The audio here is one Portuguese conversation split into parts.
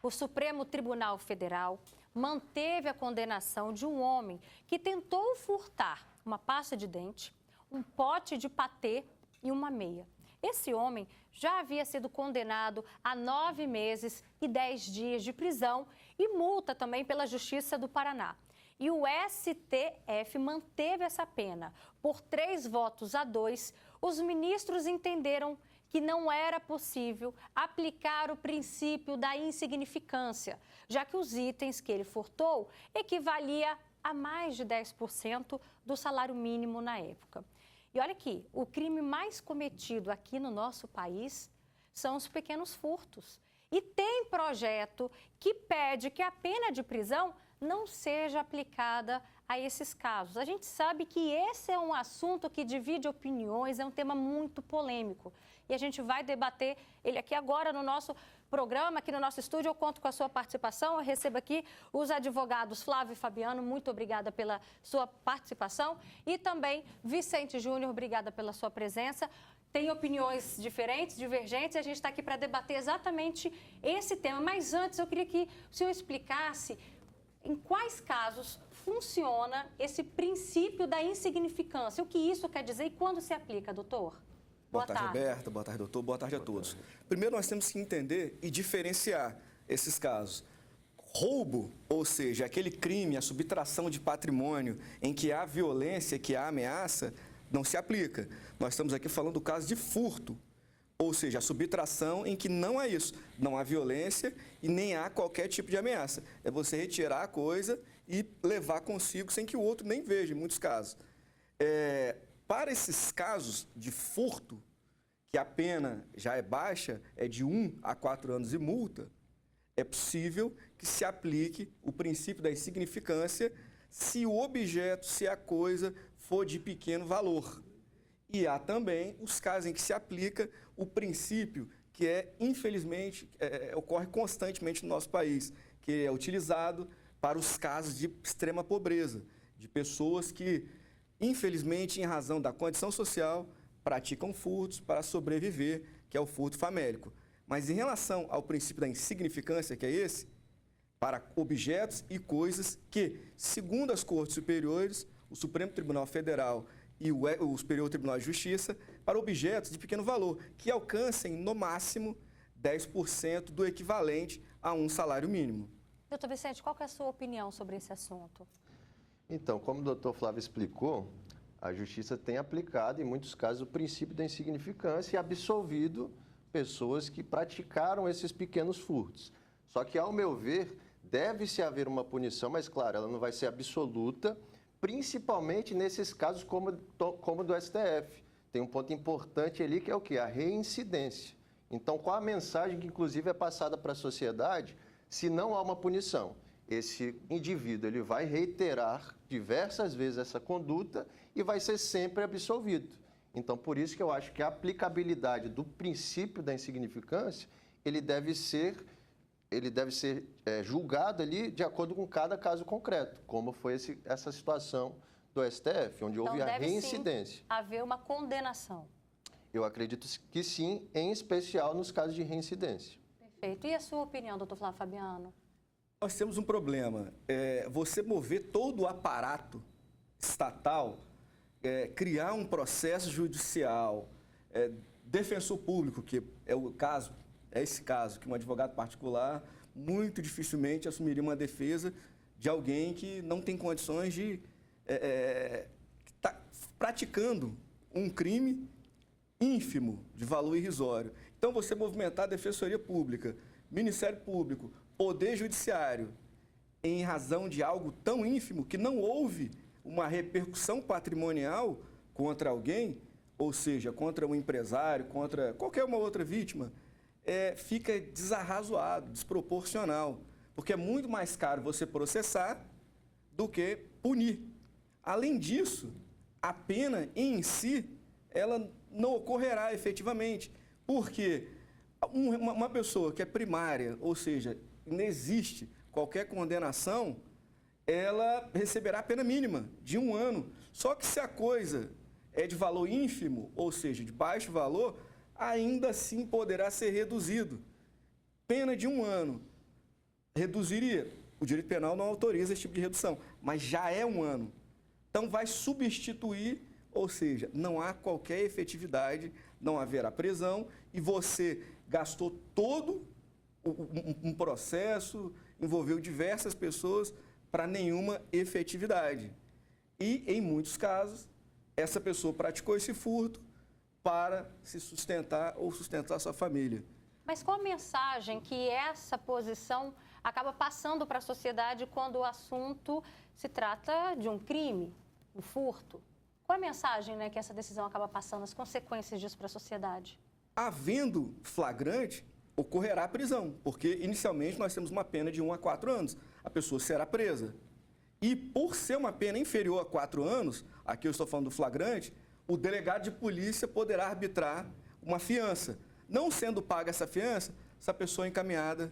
O Supremo Tribunal Federal manteve a condenação de um homem que tentou furtar uma pasta de dente, um pote de patê e uma meia. Esse homem já havia sido condenado a 9 meses e 10 dias de prisão e multa também pela Justiça do Paraná. E o STF manteve essa pena. Por 3 votos a 2, os ministros entenderam que não era possível aplicar o princípio da insignificância, já que os itens que ele furtou equivalia a mais de 10% do salário mínimo na época. E olha aqui, o crime mais cometido aqui no nosso país são os pequenos furtos. E tem projeto que pede que a pena de prisão não seja aplicada a esses casos. A gente sabe que esse é um assunto que divide opiniões, é um tema muito polêmico. E a gente vai debater ele aqui agora no nosso programa, aqui no nosso estúdio. Eu conto com a sua participação. Eu recebo aqui os advogados Flávio e Fabiano. Muito obrigada pela sua participação. E também Vicente Júnior, obrigada pela sua presença. Tem opiniões diferentes, divergentes, e a gente está aqui para debater exatamente esse tema. Mas antes, eu queria que o senhor explicasse em quais casos funciona esse princípio da insignificância. O que isso quer dizer e quando se aplica, doutor? Boa tarde, Roberta. Boa tarde, doutor. Boa tarde a todos. Primeiro, nós temos que entender e diferenciar esses casos. Roubo, ou seja, aquele crime, a subtração de patrimônio em que há violência, que há ameaça, não se aplica. Nós estamos aqui falando do caso de furto, ou seja, a subtração em que não há isso, não há violência e nem há qualquer tipo de ameaça. É você retirar a coisa e levar consigo sem que o outro nem veja, em muitos casos. Para esses casos de furto, que a pena já é baixa, é de 1 a 4 anos de multa, é possível que se aplique o princípio da insignificância se o objeto, se a coisa for de pequeno valor. E há também os casos em que se aplica o princípio que infelizmente, ocorre constantemente no nosso país, que é utilizado para os casos de extrema pobreza, de pessoas que, infelizmente, em razão da condição social, praticam furtos para sobreviver, que é o furto famélico. Mas em relação ao princípio da insignificância, que é esse, para objetos e coisas que, segundo as Cortes Superiores, o Supremo Tribunal Federal e o Superior Tribunal de Justiça, para objetos de pequeno valor, que alcancem, no máximo, 10% do equivalente a um salário mínimo. Doutor Vicente, qual que é a sua opinião sobre esse assunto? Então, como o doutor Flávio explicou, a Justiça tem aplicado, em muitos casos, o princípio da insignificância e absolvido pessoas que praticaram esses pequenos furtos. Só que, ao meu ver, deve-se haver uma punição, mas, claro, ela não vai ser absoluta, principalmente nesses casos como do STF. Tem um ponto importante ali que é o quê? A reincidência. Então, qual a mensagem que, inclusive, é passada para a sociedade se não há uma punição? Esse indivíduo ele vai reiterar diversas vezes essa conduta e vai ser sempre absolvido. Então, por isso que eu acho que a aplicabilidade do princípio da insignificância, ele deve ser julgado ali de acordo com cada caso concreto, como foi essa situação do STF, onde houve a reincidência. Sim, haver uma condenação. Eu acredito que sim, em especial nos casos de reincidência. Perfeito. E a sua opinião, doutor Flávio Fabiano? Nós temos um problema. Você mover todo o aparato estatal, criar um processo judicial, defensor público, que é esse caso, que um advogado particular muito dificilmente assumiria uma defesa de alguém que não tem condições de estar praticando um crime ínfimo, de valor irrisório. Então, você movimentar a Defensoria Pública, Ministério Público, Poder Judiciário, em razão de algo tão ínfimo que não houve uma repercussão patrimonial contra alguém, ou seja, contra um empresário, contra qualquer uma outra vítima, fica desarrazoado, desproporcional, porque é muito mais caro você processar do que punir. Além disso, a pena em si, ela não ocorrerá efetivamente, porque uma pessoa que é primária, ou seja, não existe qualquer condenação, ela receberá a pena mínima de 1 ano. Só que se a coisa é de valor ínfimo, ou seja, de baixo valor, ainda assim poderá ser reduzido. Pena de 1 ano reduziria. O direito penal não autoriza esse tipo de redução, mas já é 1 ano. Então, vai substituir, ou seja, não há qualquer efetividade, não haverá prisão e você gastou todo um processo, envolveu diversas pessoas para nenhuma efetividade. E, em muitos casos, essa pessoa praticou esse furto para se sustentar ou sustentar a sua família. Mas qual a mensagem que essa posição acaba passando para a sociedade quando o assunto se trata de um crime, um furto? Qual a mensagem, né, que essa decisão acaba passando, as consequências disso para a sociedade? Havendo flagrante, ocorrerá a prisão, porque inicialmente nós temos uma pena de 1 a 4 anos. A pessoa será presa. E por ser uma pena inferior a 4 anos, aqui eu estou falando do flagrante, o delegado de polícia poderá arbitrar uma fiança. Não sendo paga essa fiança, essa pessoa é encaminhada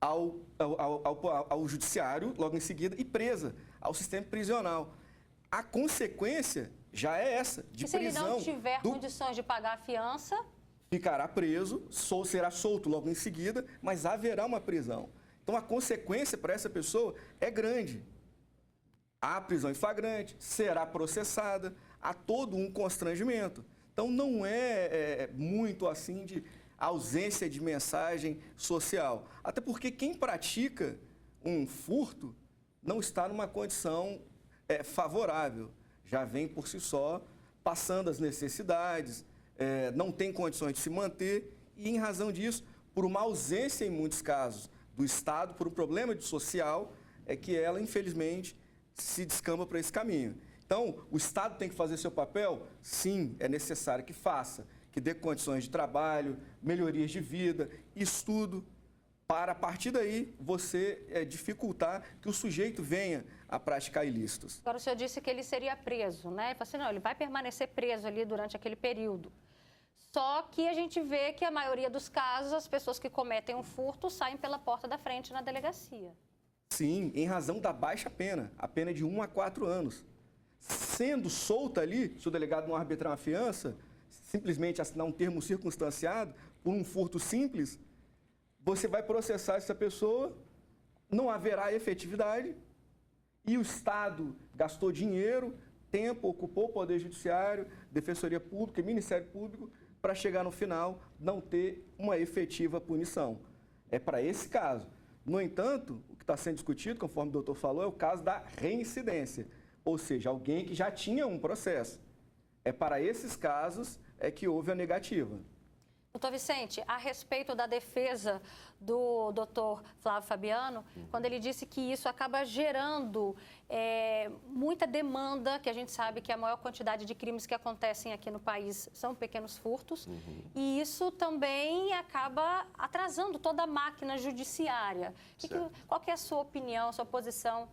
ao judiciário logo em seguida e presa ao sistema prisional. A consequência já é essa, de prisão. E se ele não tiver condições de pagar a fiança? Ficará preso, será solto logo em seguida, mas haverá uma prisão. Então, a consequência para essa pessoa é grande. Há prisão em flagrante, será processada, há todo um constrangimento. Então, não é muito assim de ausência de mensagem social. Até porque quem pratica um furto não está numa condição favorável. Já vem por si só, passando as necessidades, não tem condições de se manter e, em razão disso, por uma ausência, em muitos casos, do Estado, por um problema social, é que ela, infelizmente, se descamba para esse caminho. Então, o Estado tem que fazer seu papel? Sim, é necessário que faça, que dê condições de trabalho, melhorias de vida, estudo, para, a partir daí, você dificultar que o sujeito venha a praticar ilícitos. Agora, o senhor disse que ele seria preso, né? Ele falou assim, não, ele vai permanecer preso ali durante aquele período. Só que a gente vê que a maioria dos casos, as pessoas que cometem um furto saem pela porta da frente na delegacia. Sim, em razão da baixa pena, a pena de 1 a 4 anos. Sendo solta ali, se o delegado não arbitrar uma fiança, simplesmente assinar um termo circunstanciado por um furto simples, você vai processar essa pessoa, não haverá efetividade e o Estado gastou dinheiro, tempo, ocupou o Poder Judiciário, Defensoria Pública e Ministério Público para chegar no final não ter uma efetiva punição. É para esse caso. No entanto, o que está sendo discutido, conforme o doutor falou, é o caso da reincidência, ou seja, alguém que já tinha um processo. É para esses casos que houve a negativa. Doutor Vicente, a respeito da defesa do doutor Flávio Fabiano, quando ele disse que isso acaba gerando muita demanda, que a gente sabe que a maior quantidade de crimes que acontecem aqui no país são pequenos furtos, e isso também acaba atrasando toda a máquina judiciária. Qual que é a sua opinião, a sua posição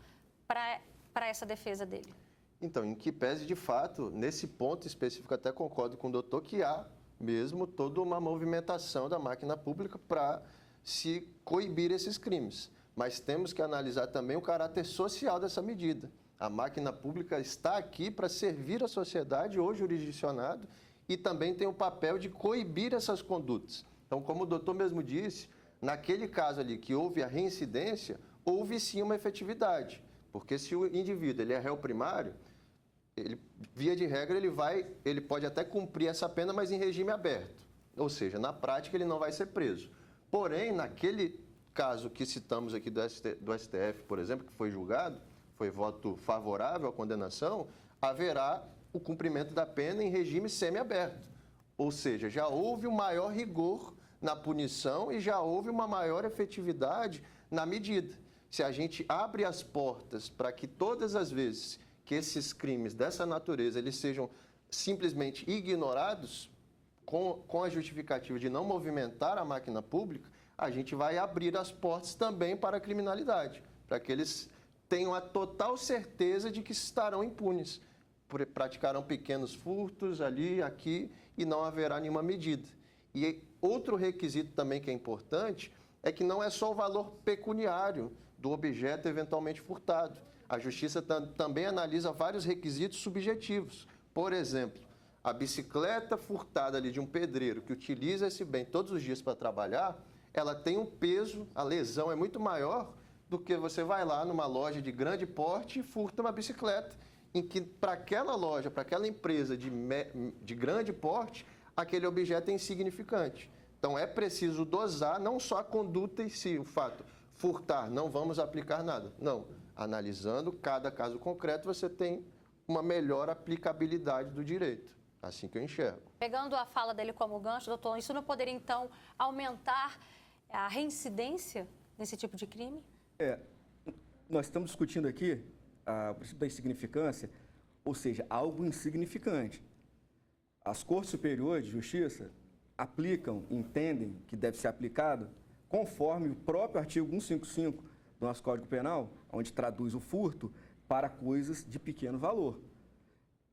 para essa defesa dele? Então, em que pese de fato, nesse ponto específico, até concordo com o doutor que há mesmo toda uma movimentação da máquina pública para se coibir esses crimes. Mas temos que analisar também o caráter social dessa medida. A máquina pública está aqui para servir a sociedade, o jurisdicionado, e também tem o papel de coibir essas condutas. Então, como o doutor mesmo disse, naquele caso ali que houve a reincidência, houve sim uma efetividade. Porque se o indivíduo ele é réu primário, via de regra, ele pode até cumprir essa pena, mas em regime aberto. Ou seja, na prática, ele não vai ser preso. Porém, naquele caso que citamos aqui do STF, por exemplo, que foi julgado, foi voto favorável à condenação, haverá o cumprimento da pena em regime semiaberto. Ou seja, já houve um maior rigor na punição e já houve uma maior efetividade na medida. Se a gente abre as portas para que todas as vezes que esses crimes dessa natureza eles sejam simplesmente ignorados com a justificativa de não movimentar a máquina pública, a gente vai abrir as portas também para a criminalidade, para que eles tenham a total certeza de que estarão impunes, praticarão pequenos furtos ali, aqui, e não haverá nenhuma medida. E outro requisito também que é importante é que não é só o valor pecuniário do objeto eventualmente furtado. A Justiça também analisa vários requisitos subjetivos. Por exemplo, a bicicleta furtada ali de um pedreiro que utiliza esse bem todos os dias para trabalhar, ela tem um peso, a lesão é muito maior do que você vai lá numa loja de grande porte e furta uma bicicleta, em que para aquela loja, para aquela empresa de grande porte, aquele objeto é insignificante. Então, é preciso dosar não só a conduta em si, o fato, furtar, não vamos aplicar nada. Não, analisando cada caso concreto, você tem uma melhor aplicabilidade do direito. Assim que eu enxergo. Pegando a fala dele como gancho, doutor, isso não poderia, então, aumentar a reincidência nesse tipo de crime? Nós estamos discutindo aqui o princípio da insignificância, ou seja, algo insignificante. As Cortes Superiores de Justiça aplicam, entendem que deve ser aplicado, conforme o próprio artigo 155 do nosso Código Penal, onde traduz o furto para coisas de pequeno valor,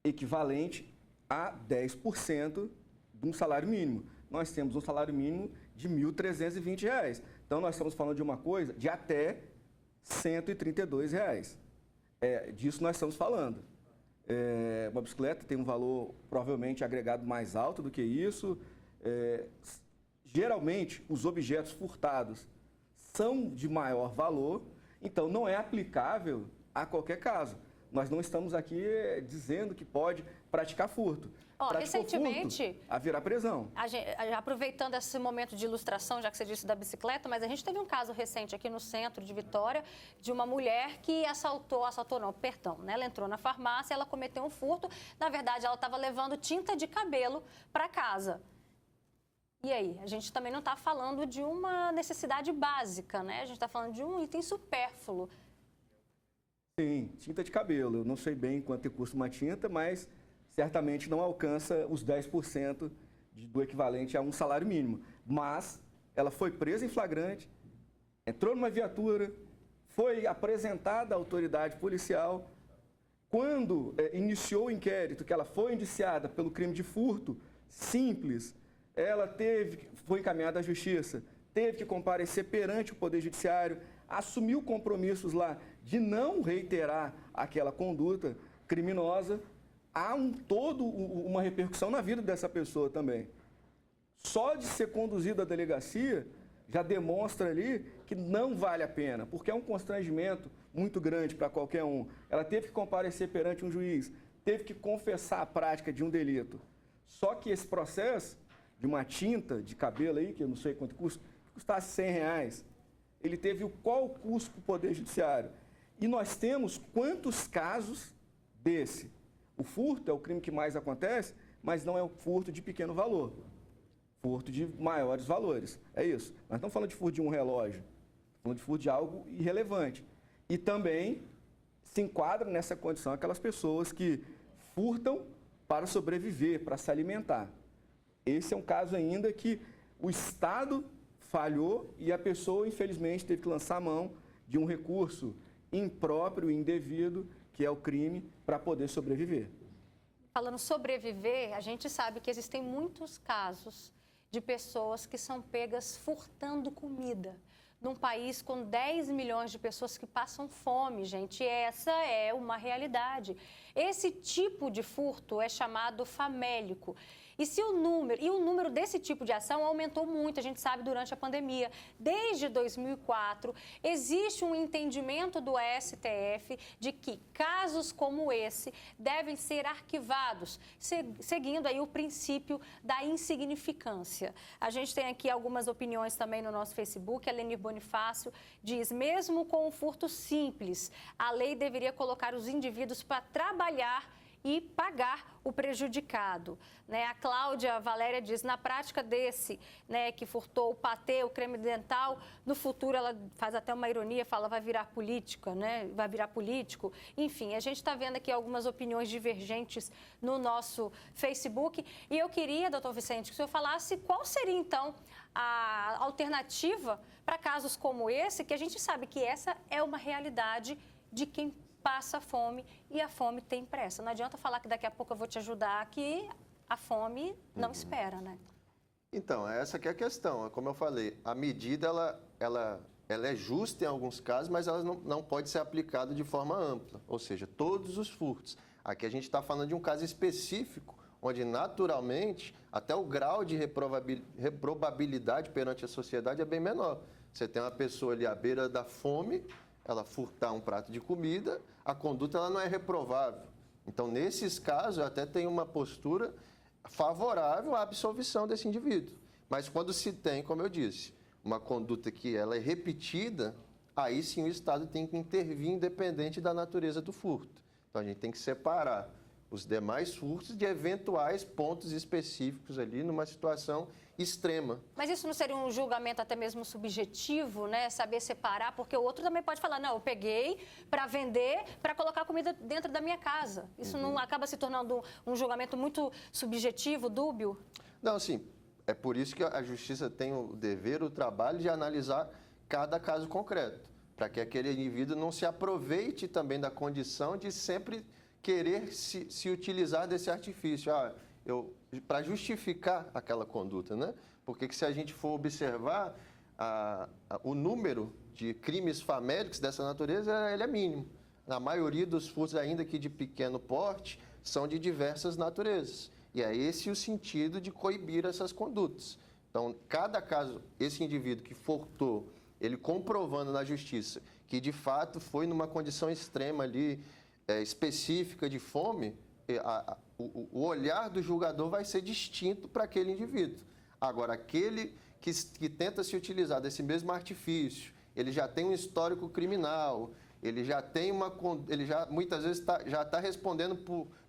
equivalente a 10% de um salário mínimo. Nós temos um salário mínimo de R$ 1.320. Então, nós estamos falando de uma coisa de até R$ 132. Disso nós estamos falando. Uma bicicleta tem um valor provavelmente agregado mais alto do que isso. Geralmente, os objetos furtados são de maior valor, então não é aplicável a qualquer caso. Nós não estamos aqui dizendo que pode praticar furto. Recentemente, furto, haverá prisão. Aproveitando esse momento de ilustração, já que você disse da bicicleta, mas a gente teve um caso recente aqui no centro de Vitória, de uma mulher que ela entrou na farmácia, ela cometeu um furto, na verdade ela estava levando tinta de cabelo para casa. E aí, a gente também não está falando de uma necessidade básica, né? A gente está falando de um item supérfluo. Sim, tinta de cabelo. Eu não sei bem quanto custa uma tinta, mas certamente não alcança os 10% do equivalente a um salário mínimo. Mas ela foi presa em flagrante, entrou numa viatura, foi apresentada à autoridade policial. Quando iniciou o inquérito, que ela foi indiciada pelo crime de furto simples, ela foi encaminhada à justiça, teve que comparecer perante o Poder Judiciário, assumiu compromissos lá de não reiterar aquela conduta criminosa. Há uma repercussão na vida dessa pessoa também. Só de ser conduzida à delegacia já demonstra ali que não vale a pena, porque é um constrangimento muito grande para qualquer um. Ela teve que comparecer perante um juiz, teve que confessar a prática de um delito. Só que esse processo de uma tinta de cabelo aí, que eu não sei quanto custasse R$100, ele teve qual custo para o Poder Judiciário? E nós temos quantos casos desse? O furto é o crime que mais acontece, mas não é o furto de pequeno valor. Furto de maiores valores. É isso. Nós não estamos falando de furto de um relógio. Estamos falando de furto de algo irrelevante. E também se enquadra nessa condição aquelas pessoas que furtam para sobreviver, para se alimentar. Esse é um caso ainda que o Estado falhou e a pessoa, infelizmente, teve que lançar a mão de um recurso impróprio e indevido, que é o crime, para poder sobreviver. Falando sobreviver, a gente sabe que existem muitos casos de pessoas que são pegas furtando comida. Num país com 10 milhões de pessoas que passam fome, gente, essa é uma realidade. Esse tipo de furto é chamado famélico. E o número desse tipo de ação aumentou muito, a gente sabe, durante a pandemia. Desde 2004, existe um entendimento do STF de que casos como esse devem ser arquivados, seguindo aí o princípio da insignificância. A gente tem aqui algumas opiniões também no nosso Facebook. A Lenir Bonifácio diz, mesmo com um furto simples, a lei deveria colocar os indivíduos para trabalhar e pagar o prejudicado. A Cláudia Valéria diz, na prática desse, que furtou o patê, o creme dental, no futuro ela faz até uma ironia, fala vai virar política, vai virar político. Enfim, a gente está vendo aqui algumas opiniões divergentes no nosso Facebook. E eu queria, doutor Vicente, que o senhor falasse qual seria, então, a alternativa para casos como esse, que a gente sabe que essa é uma realidade de quem passa fome e a fome tem pressa. Não adianta falar que daqui a pouco eu vou te ajudar, que a fome não espera, né? Então, essa que é a questão. Como eu falei, a medida ela é justa em alguns casos, mas ela não pode ser aplicada de forma ampla, ou seja, todos os furtos. Aqui a gente está falando de um caso específico, onde naturalmente até o grau de reprobabilidade perante a sociedade é bem menor. Você tem uma pessoa ali à beira da fome, ela furtar um prato de comida, a conduta ela não é reprovável. Então, nesses casos, eu até tenho uma postura favorável à absolvição desse indivíduo. Mas quando se tem, como eu disse, uma conduta que ela é repetida, aí sim o Estado tem que intervir independente da natureza do furto. Então, a gente tem que separar os demais furtos de eventuais pontos específicos ali numa situação extrema. Mas isso não seria um julgamento até mesmo subjetivo, né? Saber separar, porque o outro também pode falar, não, eu peguei para vender, para colocar comida dentro da minha casa. Isso não acaba se tornando um julgamento muito subjetivo, dúbio? Não, sim. É por isso que a Justiça tem o dever, o trabalho de analisar cada caso concreto, para que aquele indivíduo não se aproveite também da condição de sempre querer se utilizar desse artifício, para justificar aquela conduta, né? Porque que se a gente for observar, o número de crimes famélicos dessa natureza, ele é mínimo. A maioria dos furtos, ainda que de pequeno porte, são de diversas naturezas. E é esse o sentido de coibir essas condutas. Então, cada caso, esse indivíduo que furtou, ele comprovando na justiça que, de fato, foi numa condição extrema ali, específica de fome, o olhar do julgador vai ser distinto para aquele indivíduo. Agora, aquele que tenta se utilizar desse mesmo artifício, ele já tem um histórico criminal, ele já tem ele já muitas vezes já está respondendo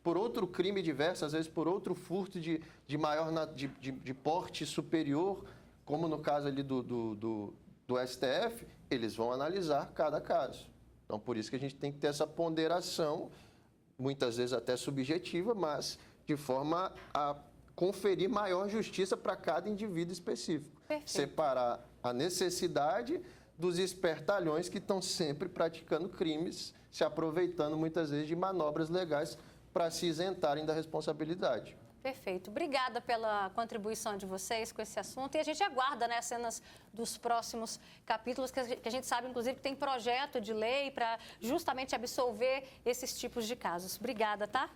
por outro crime diverso, às vezes por outro furto de porte superior, como no caso ali do STF, eles vão analisar cada caso. Então, por isso que a gente tem que ter essa ponderação, muitas vezes até subjetiva, mas de forma a conferir maior justiça para cada indivíduo específico. Perfeito. Separar a necessidade dos espertalhões que estão sempre praticando crimes, se aproveitando muitas vezes de manobras legais para se isentarem da responsabilidade. Perfeito. Obrigada pela contribuição de vocês com esse assunto. E a gente aguarda, né, as cenas dos próximos capítulos, que a gente sabe, inclusive, que tem projeto de lei para justamente absolver esses tipos de casos. Obrigada, tá?